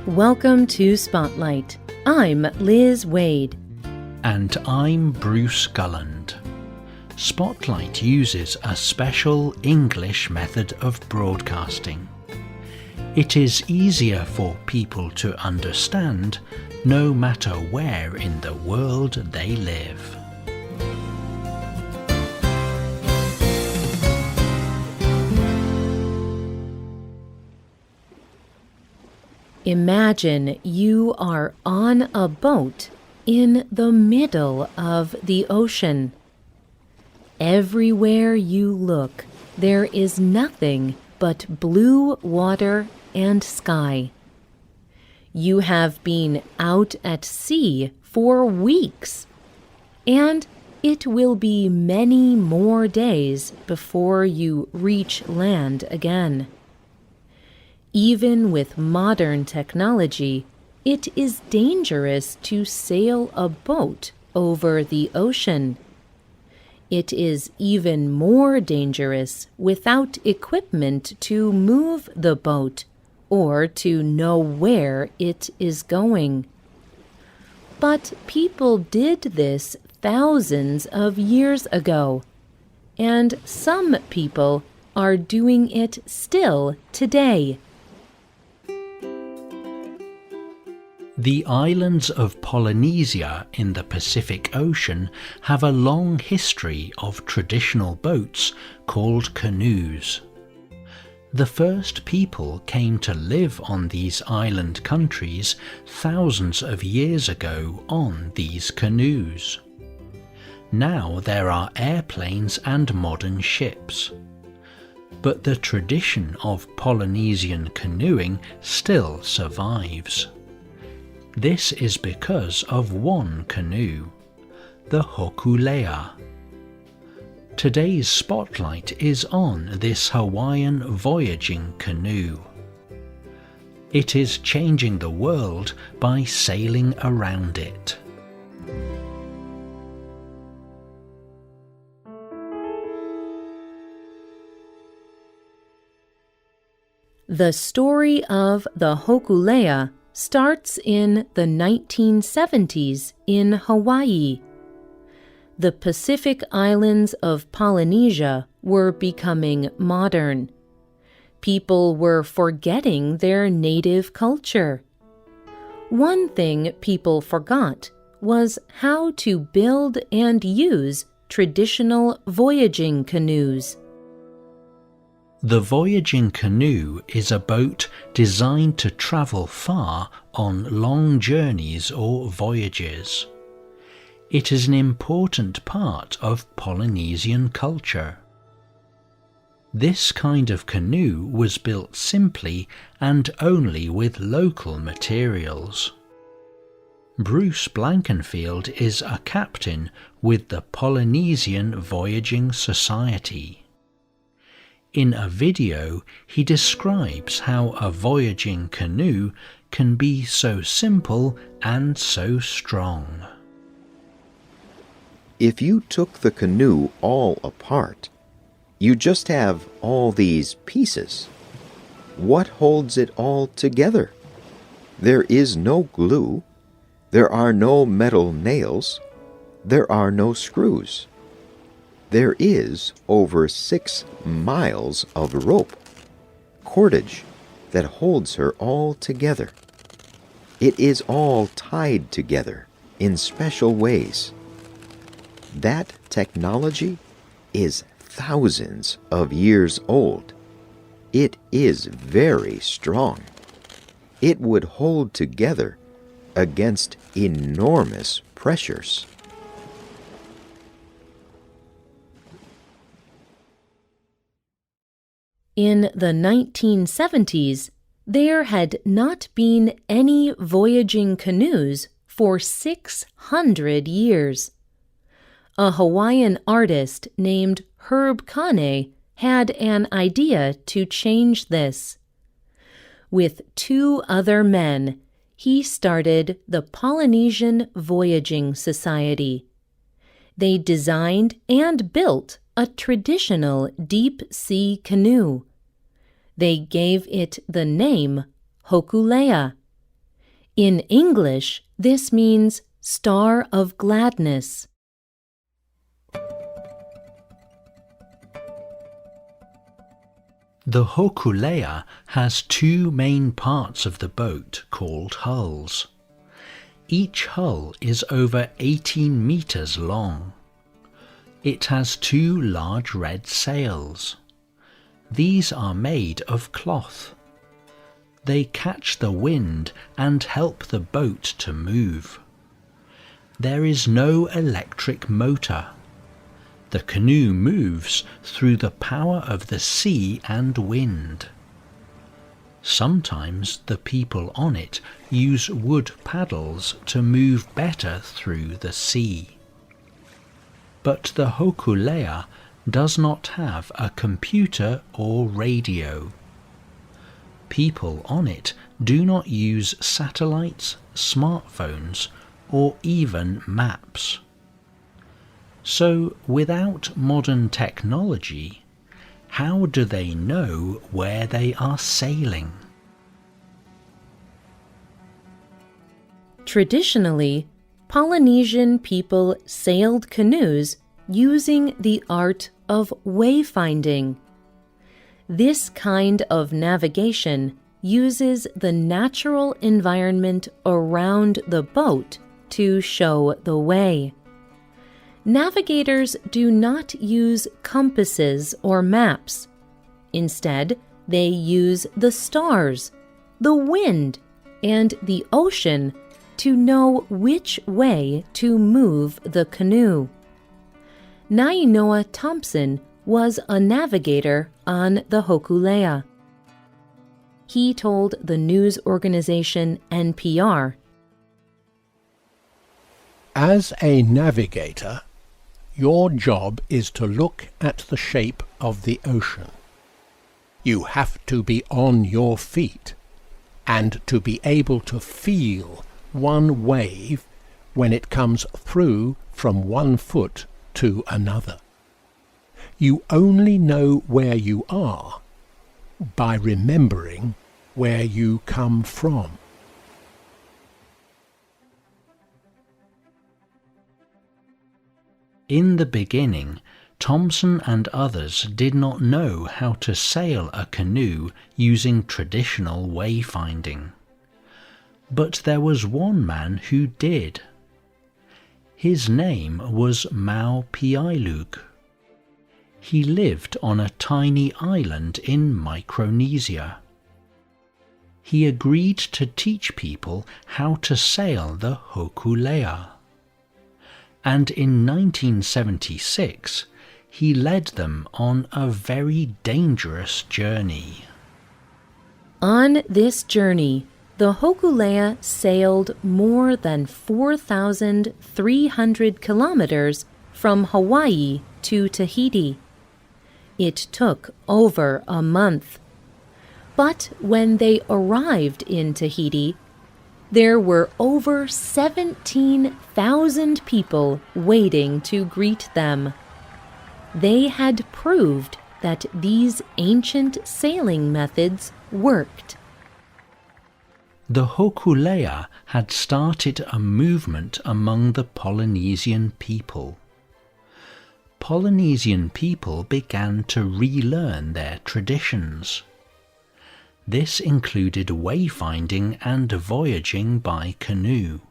Welcome to Spotlight. I'm Liz Waid. And I'm Bruce Gulland. Spotlight uses a special English method of broadcasting. It is easier for people to understand no matter where in the world they live. Imagine you are on a boat in the middle of the ocean. Everywhere you look, there is nothing but blue water and sky. You have been out at sea for weeks, and it will be many more days before you reach land again. Even with modern technology, it is dangerous to sail a boat over the ocean. It is even more dangerous without equipment to move the boat or to know where it is going. But people did this thousands of years ago, and some people are doing it still today. The islands of Polynesia in the Pacific Ocean have a long history of traditional boats called canoes. The first people came to live on these island countries thousands of years ago on these canoes. Now there are airplanes and modern ships. But the tradition of Polynesian canoeing still survives. This is because of one canoe, the Hokule'a. Today's spotlight is on this Hawaiian voyaging canoe. It is changing the world by sailing around it. The story of the Hokule'a starts in the 1970s in Hawaii. The Pacific islands of Polynesia were becoming modern. People were forgetting their native culture. One thing people forgot was how to build and use traditional voyaging canoes. The voyaging canoe is a boat designed to travel far on long journeys or voyages. It is an important part of Polynesian culture. This kind of canoe was built simply and only with local materials. Bruce Blankenfield is a captain with the Polynesian Voyaging Society. In a video, he describes how a voyaging canoe can be so simple and so strong. If you took the canoe all apart, you just have all these pieces. What holds it all together? There is no glue. There are no metal nails. There are no screws. There is over 6 miles of rope, cordage that holds her all together. It is all tied together in special ways. That technology is thousands of years old. It is very strong. It would hold together against enormous pressures. In the 1970s, there had not been any voyaging canoes for 600 years. A Hawaiian artist named Herb Kane had an idea to change this. With 2 other men, he started the Polynesian Voyaging Society. They designed and built a traditional deep-sea canoe. They gave it the name Hokule'a, In English, this means star of gladness. The Hokule'a has two main parts of the boat called hulls. Each hull is over 18 meters long. It has two large red sails. These are made of cloth. They catch the wind and help the boat to move. There is no electric motor. The canoe moves through the power of the sea and wind. Sometimes the people on it use wood paddles to move better through the sea. But the Hokule'a does not have a computer or radio. People on it do not use satellites, smartphones, or even maps. So, without modern technology, how do they know where they are sailing? Traditionally, Polynesian people sailed canoes using the art of wayfinding. This kind of navigation uses the natural environment around the boat to show the way. Navigators do not use compasses or maps. Instead, they use the stars, the wind, and the ocean to know which way to move the canoe. Nainoa Thompson was a navigator on the Hokule'a. He told the news organization NPR, "As a navigator, your job is to look at the shape of the ocean. You have to be on your feet and to be able to feel one wave when it comes through from one foot to another. You only know where you are by remembering where you come from." In the beginning, Thompson and others did not know how to sail a canoe using traditional wayfinding. But there was one man who did. His name was Mau Piailug. He lived on a tiny island in Micronesia. He agreed to teach people how to sail the Hokule'a. And in 1976, he led them on a very dangerous journey. On this journey, the Hokule'a sailed more than 4,300 kilometers from Hawaii to Tahiti. It took over a month. But when they arrived in Tahiti, there were over 17,000 people waiting to greet them. They had proved that these ancient sailing methods worked. The Hokule'a had started a movement among the Polynesian people. Polynesian people began to relearn their traditions. This included wayfinding and voyaging by canoe.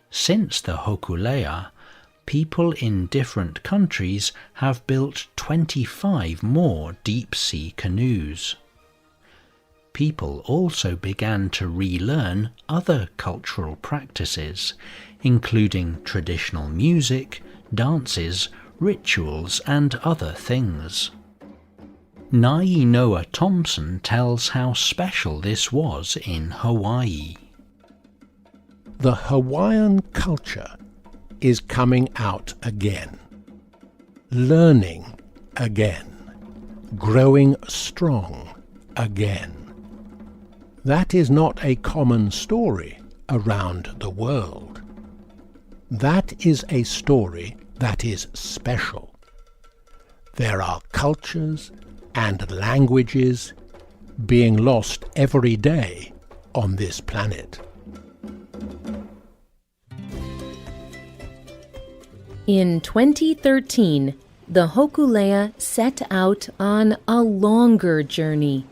Since the Hokule'a, people in different countries have built 25 more deep-sea canoes. People also began to relearn other cultural practices, including traditional music, dances, rituals, and other things. Nainoa Thompson tells how special this was in Hawaii. The Hawaiian culture is coming out again, learning again, growing strong again. That is not a common story around the world. That is a story that is special. There are cultures and languages being lost every day on this planet. In 2013, the Hokule'a set out on a longer journey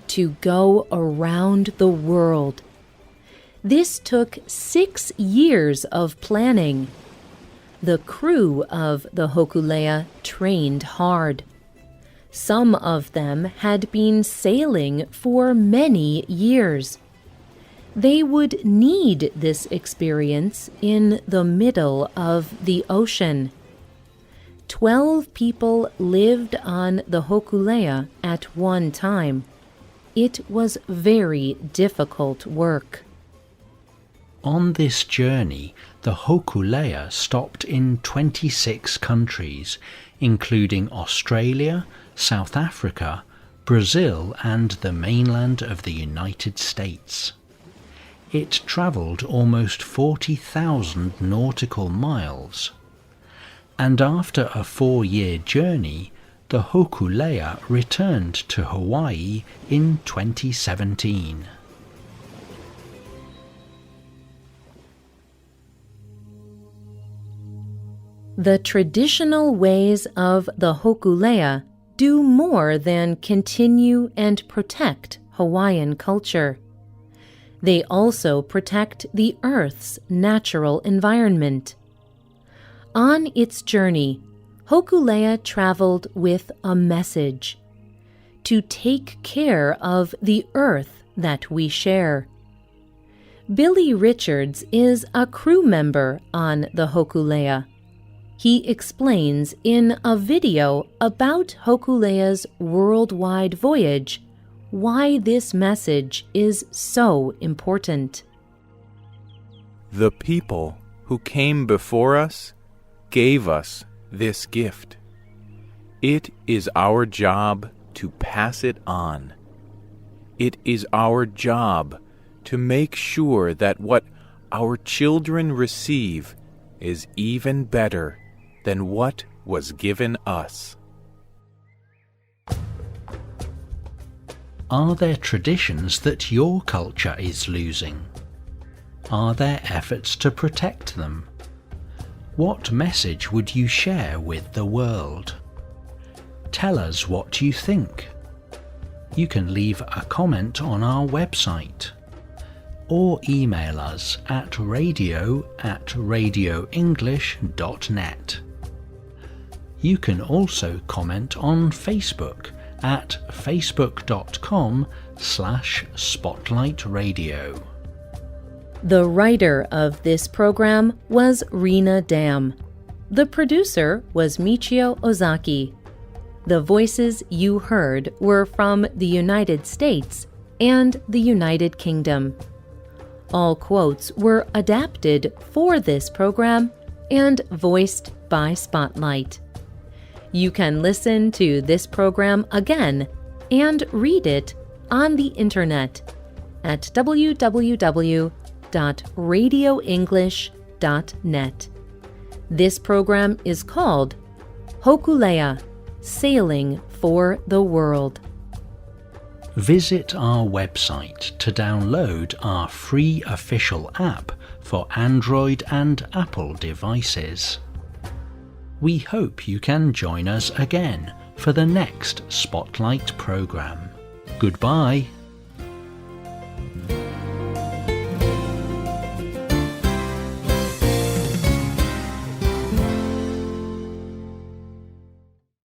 to go around the world. This took 6 years of planning. The crew of the Hokule'a trained hard. Some of them had been sailing for many years. They would need this experience in the middle of the ocean. 12 people lived on the Hokule'a at one time. It was very difficult work. On this journey, the Hokule'a stopped in 26 countries, including Australia, South Africa, Brazil, and the mainland of the United States. It travelled almost 40,000 nautical miles. And after a 4-year journey, the Hokule'a returned to Hawaii in 2017. The traditional ways of the Hokule'a do more than continue and protect Hawaiian culture. They also protect the Earth's natural environment. On its journey, Hokule'a traveled with a message: to take care of the Earth that we share. Billy Richards is a crew member on the Hokule'a. He explains in a video about Hokule'a's worldwide voyage why this message is so important. The people who came before us gave us this gift. It is our job to pass it on. It is our job to make sure that what our children receive is even better than what was given us. Are there traditions that your culture is losing? Are there efforts to protect them? What message would you share with the world? Tell us what you think. You can leave a comment on our website or email us at radio@radioenglish.net. You can also comment on Facebook at facebook.com/spotlightradio. The writer of this program was Rena Dam. The producer was Michio Ozaki. The voices you heard were from the United States and the United Kingdom. All quotes were adapted for this program and voiced by Spotlight. You can listen to this program again and read it on the internet at www.radioenglish.net. This program is called Hokule'a, Sailing for the World. Visit our website to download our free official app for Android and Apple devices. We hope you can join us again for the next Spotlight program. Goodbye.